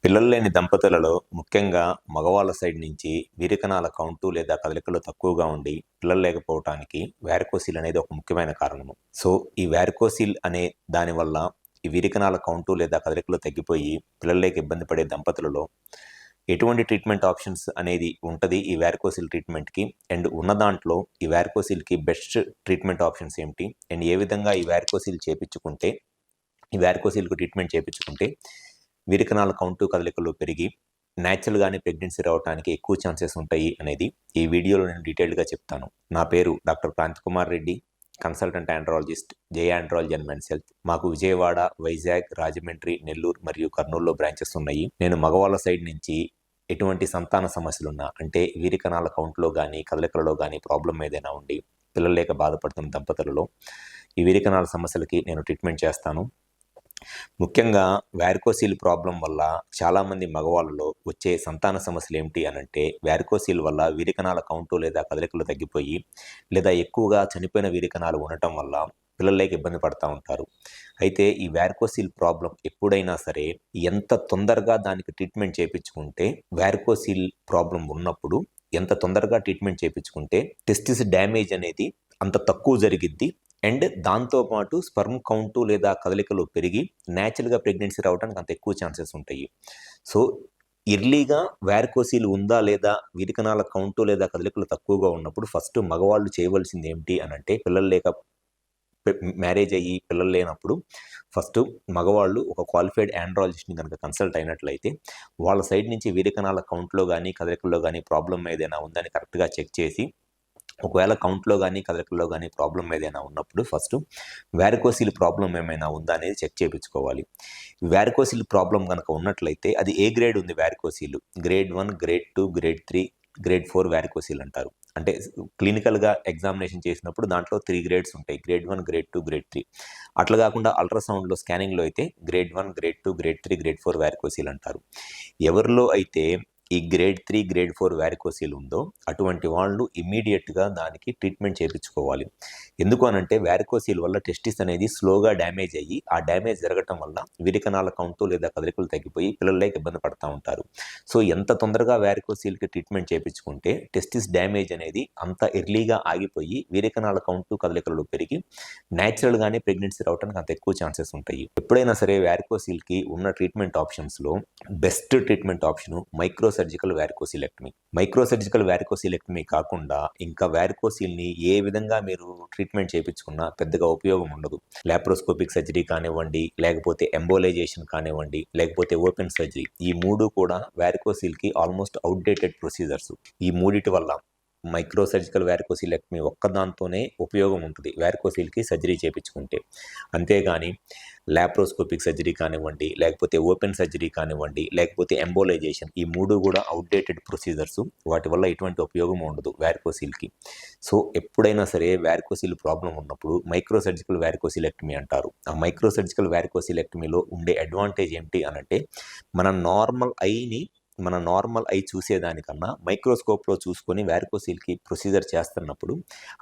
పిల్లలు లేని దంపతులలో ముఖ్యంగా మగవాళ్ళ సైడ్ నుంచి వీరికణాల కౌంటు లేదా కదలికలు తక్కువగా ఉండి పిల్లలు లేకపోవటానికి వారికోసిల్ అనేది ఒక ముఖ్యమైన కారణము. సో ఈ వారికోసిల్ అనే దానివల్ల ఈ వీరికణాల కౌంటు లేదా కదలికలు తగ్గిపోయి పిల్లలు లేక ఇబ్బంది పడే దంపతులలో ఎటువంటి ట్రీట్మెంట్ ఆప్షన్స్ అనేది ఉంటుంది ఈ వారికోసిల్ ట్రీట్మెంట్కి, అండ్ ఉన్న దాంట్లో ఈ వారికోసిల్కి బెస్ట్ ట్రీట్మెంట్ ఆప్షన్స్ ఏమిటి, అండ్ ఏ విధంగా ఈ వారికోసిల్ చేపించుకుంటే ఈ వారికోసిల్కు ట్రీట్మెంట్ చేయించుకుంటే వీరికణాల కౌంటు కదలికలు పెరిగి న్యాచురల్గానే ప్రెగ్నెన్సీ రావడానికి ఎక్కువ ఛాన్సెస్ ఉంటాయి అనేది ఈ వీడియోలో నేను డీటెయిల్గా చెప్తాను. నా పేరు doctor Kranthi Kumar Reddy, consultant andrologist, J andrology and men's health. మాకు విజయవాడ, వైజాగ్, రాజమండ్రి, నెల్లూరు మరియు కర్నూలులో బ్రాంచెస్ ఉన్నాయి. నేను మగవాళ్ళ సైడ్ నుంచి ఎటువంటి సంతాన సమస్యలున్నా, అంటే వీరికణాల కౌంట్లో కానీ కదలికలలో కానీ ప్రాబ్లం ఏదైనా ఉండి పిల్లలు లేక బాధపడుతున్న దంపతులలో ఈ వీరికణాల సమస్యలకి నేను ట్రీట్మెంట్ చేస్తాను. ముఖ్యంగా వారికోసిల్ ప్రాబ్లం వల్ల చాలామంది మగవాళ్ళలో వచ్చే సంతాన సమస్యలు ఏమిటి అనంటే, వారికోసిల్ వల్ల వీరికణాల కౌంటు లేదా కదలికలు తగ్గిపోయి లేదా ఎక్కువగా చనిపోయిన వీరికణాలు ఉండటం వల్ల పిల్లలు లేక ఇబ్బంది పడుతూ ఉంటారు. అయితే ఈ వారికోసిల్ ప్రాబ్లం ఎప్పుడైనా సరే ఎంత తొందరగా దానికి ట్రీట్మెంట్ చేయించుకుంటే, వారికోసిల్ ప్రాబ్లం ఉన్నప్పుడు ఎంత తొందరగా ట్రీట్మెంట్ చేయించుకుంటే టెస్టిస్ డ్యామేజ్ అనేది అంత తక్కువ జరిగిద్ది, అండ్ దాంతోపాటు స్పర్మ్ కౌంటు లేదా కదలికలు పెరిగి న్యాచురల్గా ప్రెగ్నెన్సీ రావడానికి అంత ఎక్కువ ఛాన్సెస్ ఉంటాయి. సో ఎర్లీగా వారికోసిల్ ఉందా లేదా, వీరికణాల కౌంటు లేదా కదలికలు తక్కువగా ఉన్నప్పుడు ఫస్ట్ మగవాళ్ళు చేయవలసింది ఏమిటి అనంటే, పిల్లలు లేక మ్యారేజ్ అయ్యి పిల్లలు లేనప్పుడు ఫస్ట్ మగవాళ్ళు ఒక క్వాలిఫైడ్ ఆండ్రాలజిస్ట్ని కనుక కన్సల్ట్ అయినట్లయితే వాళ్ళ సైడ్ నుంచి వీరికణాల కౌంట్లో కానీ కదలికల్లో కానీ ప్రాబ్లం ఏదైనా ఉందని కరెక్ట్గా చెక్ చేసి, ఒకవేళ కౌంట్లో కానీ కదలికల్లో కానీ ప్రాబ్లం ఏదైనా ఉన్నప్పుడు ఫస్ట్ వారికోసిల్ ప్రాబ్లం ఏమైనా ఉందా అనేది చెక్ చేయించుకోవాలి. వారికోసిల్ ప్రాబ్లం కనుక ఉన్నట్లయితే అది ఏ గ్రేడ్ ఉంది varicocele, grade 1, grade 2, grade 3, grade 4 varicocele అంటారు. అంటే క్లినికల్గా ఎగ్జామినేషన్ చేసినప్పుడు దాంట్లో 3 గ్రేడ్స్ ఉంటాయి, గ్రేడ్ 1, గ్రేడ్ 2, గ్రేడ్ 3. అట్లా కాకుండా అల్ట్రాసౌండ్లో స్కానింగ్లో అయితే grade 1, grade 2, grade 3, grade 4 varicocele అంటారు. ఎవరిలో అయితే ఈ గ్రేడ్ 3, గ్రేడ్ 4 వారికోసిల్ ఉందో అటువంటి వాళ్ళు ఇమీడియట్గా దానికి ట్రీట్మెంట్ చేయించుకోవాలి. ఎందుకు అనంటే వారికోసిల్ వల్ల టెస్టిస్ అనేది స్లోగా డ్యామేజ్ అయ్యి ఆ డ్యామేజ్ జరగటం వల్ల వీరికణాల కౌంటు లేదా కదలికలు తగ్గిపోయి పిల్లలు లేక ఇబ్బంది పడుతూ ఉంటారు. సో ఎంత తొందరగా వారికోసిల్కి ట్రీట్మెంట్ చేయించుకుంటే టెస్టిస్ డ్యామేజ్ అనేది అంత ఎర్లీగా ఆగిపోయి వీరికణాల కౌంటు కదలికలు పెరిగి న్యాచురల్గానే ప్రెగ్నెన్సీ రావడానికి అంత ఎక్కువ ఛాన్సెస్ ఉంటాయి. ఎప్పుడైనా సరే వారికోసిల్కి ఉన్న ట్రీట్మెంట్ ఆప్షన్స్లో best treatment option microsurgical varicocelectomy. Microsurgical varicocelectomy కాకుండా ఇంకా వారికోసిల్ని ఏ విధంగా మీరు ట్రీట్మెంట్ చేయించుకున్నా పెద్దగా ఉపయోగం ఉండదు. లాప్రోస్కోపిక్ సర్జరీ కానివ్వండి, లేకపోతే ఎంబోలైజేషన్ కానివ్వండి, లేకపోతే ఓపెన్ సర్జరీ, ఈ మూడు కూడా వారికోసిల్కి ఆల్మోస్ట్ అవుట్డేటెడ్ ప్రొసీజర్స్. ఈ మూడిటి వల్ల మైక్రోసర్జికల్ వారికోసిలెక్టమీ ఒక్కదాంతోనే ఉపయోగం ఉంటుంది వారికోసిల్కి సర్జరీ చేయించుకుంటే. అంతేగాని లాప్రోస్కోపిక్ సర్జరీ కానివ్వండి, లేకపోతే ఓపెన్ సర్జరీ కానివ్వండి, లేకపోతే ఎంబోలైజేషన్, ఈ మూడు కూడా అవుట్డేటెడ్ ప్రొసీజర్స్. వాటి వల్ల ఎటువంటి ఉపయోగం ఉండదు వారికోసిల్కి. సో ఎప్పుడైనా సరే వారికోసిల్ ప్రాబ్లం ఉన్నప్పుడు మైక్రోసర్జికల్ వారికోసిలెక్టమీ అంటారు. ఆ మైక్రోసర్జికల్ వారికోసిలెక్టమీలో ఉండే అడ్వాంటేజ్ ఏంటి అనంటే, మన నార్మల్ ఐ చూసేదానికన్నా మైక్రోస్కోప్లో చూసుకొని వారికోసిల్కి ప్రొసీజర్ చేస్తున్నప్పుడు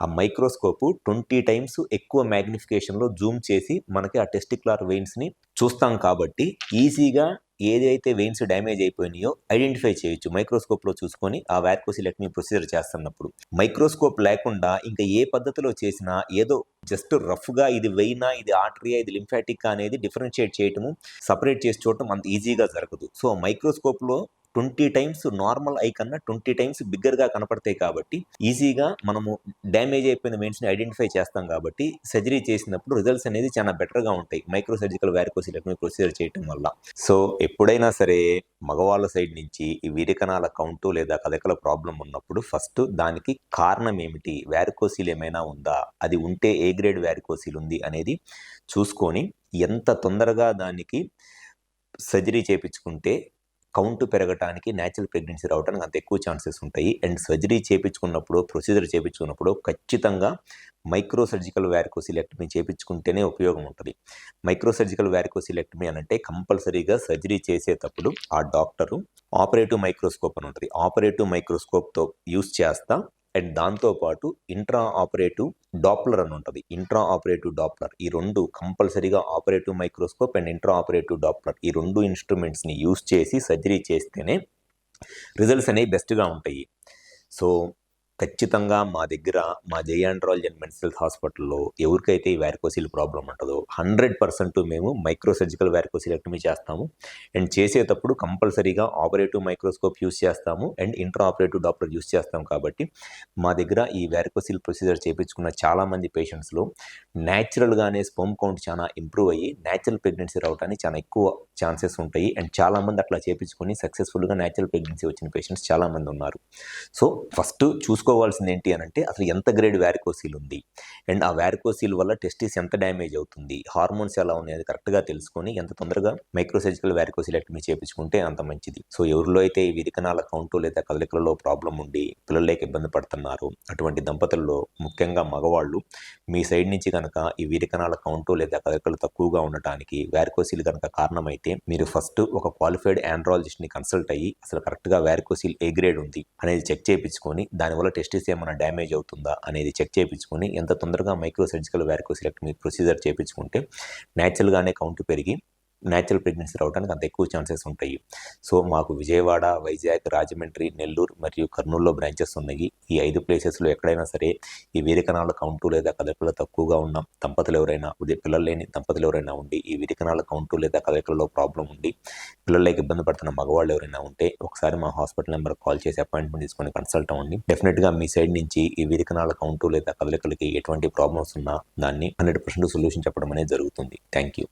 ఆ మైక్రోస్కోపు 20 టైమ్స్ ఎక్కువ మ్యాగ్నిఫికేషన్లో జూమ్ చేసి మనకి ఆ టెస్టిక్యులర్ వెయిన్స్ని చూస్తాం కాబట్టి ఈజీగా ఏదైతే వెయిన్స్ డ్యామేజ్ అయిపోయినాయో ఐడెంటిఫై చేయొచ్చు మైక్రోస్కోప్లో చూసుకొని ఆ వారికోసిలెక్టమీ ప్రొసీజర్ చేస్తున్నప్పుడు. మైక్రోస్కోప్ లేకుండా ఇంకా ఏ పద్ధతిలో చేసినా ఏదో జస్ట్ రఫ్గా ఇది వెయినా, ఇది ఆర్టరియా, ఇది లింఫాటిక్ అనేది డిఫరెన్షియేట్ చేయటము, సపరేట్ చేసి చూడటం అంత ఈజీగా జరగదు. సో మైక్రోస్కోప్లో 20 టైమ్స్ నార్మల్ ఐ కన్నా 20 టైమ్స్ బిగ్గర్గా కనపడతాయి కాబట్టి ఈజీగా మనము డ్యామేజ్ అయిపోయిన వెయిన్స్ని ఐడెంటిఫై చేస్తాం కాబట్టి సర్జరీ చేసినప్పుడు రిజల్ట్స్ అనేది చాలా బెటర్గా ఉంటాయి మైక్రో సర్జికల్ వారికోసిలెక్టమీ ప్రొసీజర్ చేయటం వల్ల. సో ఎప్పుడైనా సరే మగవాళ్ళ సైడ్ నుంచి ఈ వీరికణాల కౌంటు లేదా కదలికల ప్రాబ్లం ఉన్నప్పుడు ఫస్ట్ దానికి కారణం ఏమిటి, వారికోసిల్ ఏమైనా ఉందా, అది ఉంటే ఏ గ్రేడ్ వారికోసిల్ ఉంది అనేది చూసుకొని ఎంత తొందరగా దానికి సర్జరీ చేయించుకుంటే కౌంటు పెరగటానికి, న్యాచురల్ ప్రెగ్నెన్సీ రావడానికి అంత ఎక్కువ ఛాన్సెస్ ఉంటాయి. అండ్ సర్జరీ చేయించుకున్నప్పుడు, ప్రొసీజర్ చేయించుకున్నప్పుడు ఖచ్చితంగా మైక్రోసర్జికల్ వారికోసిలెక్టమీ చేయించుకుంటేనే ఉపయోగం ఉంటుంది. మైక్రోసర్జికల్ వారికోసిలెక్టమీ అంటే కంపల్సరీగా సర్జరీ చేసేటప్పుడు ఆ డాక్టరు ఆపరేటివ్ మైక్రోస్కోప్ అని ఉంటుంది, ఆపరేటివ్ మైక్రోస్కోప్తో యూస్ చేస్తా అండ్ దాంతోపాటు ఇంట్రా ఆపరేటివ్ డాప్లర్ అని ఉంటుంది. ఇంట్రా ఆపరేటివ్ డాప్లర్ ఈ 2 కంపల్సరీగా operative microscope and intra operative Doppler ఈ 2 ఇన్స్ట్రుమెంట్స్ని యూస్ చేసి సర్జరీ చేస్తేనే రిజల్ట్స్ అనేవి బెస్ట్గా ఉంటాయి. సో ఖచ్చితంగా మా దగ్గర మా జేఆండ్రాలజీ అండ్ మెన్స్ హెల్త్ హాస్పిటల్లో ఎవరికైతే ఈ వ్యారికోసిల్ ప్రాబ్లం ఉంటుందో 100% మేము మైక్రో సర్జికల్ వ్యారికోసిలెక్టమీ చేస్తాము. అండ్ చేసేటప్పుడు కంపల్సరీగా ఆపరేటివ్ మైక్రోస్కోప్ యూస్ చేస్తాము and intra operative Doppler use చేస్తాం. కాబట్టి మా దగ్గర ఈ వ్యారికోసిల్ ప్రొసీజర్ చేయించుకున్న చాలామంది పేషెంట్స్లో న్యాచురల్గానే స్పర్మ్ కౌంట్ చాలా ఇంప్రూవ్ అయ్యి న్యాచురల్ ప్రెగ్నెన్సీ రావడానికి చాలా ఎక్కువ ఛాన్సెస్ ఉంటాయి. అండ్ చాలామంది అట్లా చేయించుకొని సక్సెస్ఫుల్గా న్యాచురల్ ప్రెగ్నెన్సీ వచ్చిన పేషెంట్స్ చాలామంది ఉన్నారు. సో ఫస్ట్ చూసుకోవాల్సింది ఏంటి అని అంటే అసలు ఎంత గ్రేడ్ వ్యారికోసిల్ ఉంది అండ్ ఆ వ్యారికోసిల్ వల్ల టెస్టిస్ ఎంత డ్యామేజ్ అవుతుంది, హార్మోన్స్ ఎలా ఉన్నాయి అది కరెక్ట్గా తెలుసుకొని ఎంత తొందరగా మైక్రోసర్జికల్ వ్యారికోసిలెక్టమీ చేయించుకుంటే అంత మంచిది. సో ఎవరిలో అయితే ఈ విరికణాల కౌంటు లేదా కదలికలలో ప్రాబ్లం ఉండి పిల్లలు లేక ఇబ్బంది పడుతున్నారు అటువంటి దంపతుల్లో ముఖ్యంగా మగవాళ్ళు మీ సైడ్ నుంచి కనుక ఈ విరికణాల కౌంటు లేదా కదలికలు తక్కువగా ఉండటానికి వ్యారికోసిల్ కనుక కారణమైతే మీరు ఫస్ట్ ఒక క్వాలిఫైడ్ ఆండ్రాలజిస్ట్ని కన్సల్ట్ అయ్యి అసలు కరెక్ట్గా వ్యారికోసిల్ ఏ గ్రేడ్ ఉంది అనేది చెక్ చేయించుకొని దానివల్ల టెస్టిస్ ఏమైనా డ్యామేజ్ అవుతుందా అనేది చెక్ చేయించుకొని ఎంత తొందరగా మైక్రో సర్జికల్ వ్యారికోసిలెక్టమీ ప్రొసీజర్ చేయించుకుంటే న్యాచురల్గానే కౌంట్ పెరిగి న్యాచురల్ ప్రెగ్నెన్సీ రావడానికి అంత ఎక్కువ ఛాన్సెస్ ఉంటాయి. సో మాకు విజయవాడ, వైజాగ్, రాజమండ్రి, నెల్లూరు మరియు కర్నూలులో బ్రాంచెస్ ఉన్నాయి. ఈ 5 ప్లేసెస్లో ఎక్కడైనా సరే ఈ వీరికణాల కౌంటు లేదా కదలికలు తక్కువగా ఉన్న దంపతులు ఎవరైనా పిల్లలు లేని దంపతులు ఎవరైనా ఉండి ఈ వీరికణాల కౌంటు లేదా కదలికలలో ప్రాబ్లం ఉండి పిల్లలకి ఇబ్బంది పడుతున్న మగవాళ్ళు ఎవరైనా ఉంటే ఒకసారి మా హాస్పిటల్ నెంబర్ కాల్ చేసి అపాయింట్మెంట్ తీసుకొని కన్సల్ట్ అవ్వండి. డెఫినెట్గా మీ సైడ్ నుంచి ఈ వీరికణాల కౌంటు లేదా కదలికలకి ఎటువంటి ప్రాబ్లమ్స్ ఉన్నా దాన్ని 100% సొల్యూషన్ చెప్పడం అనేది జరుగుతుంది. Thank you.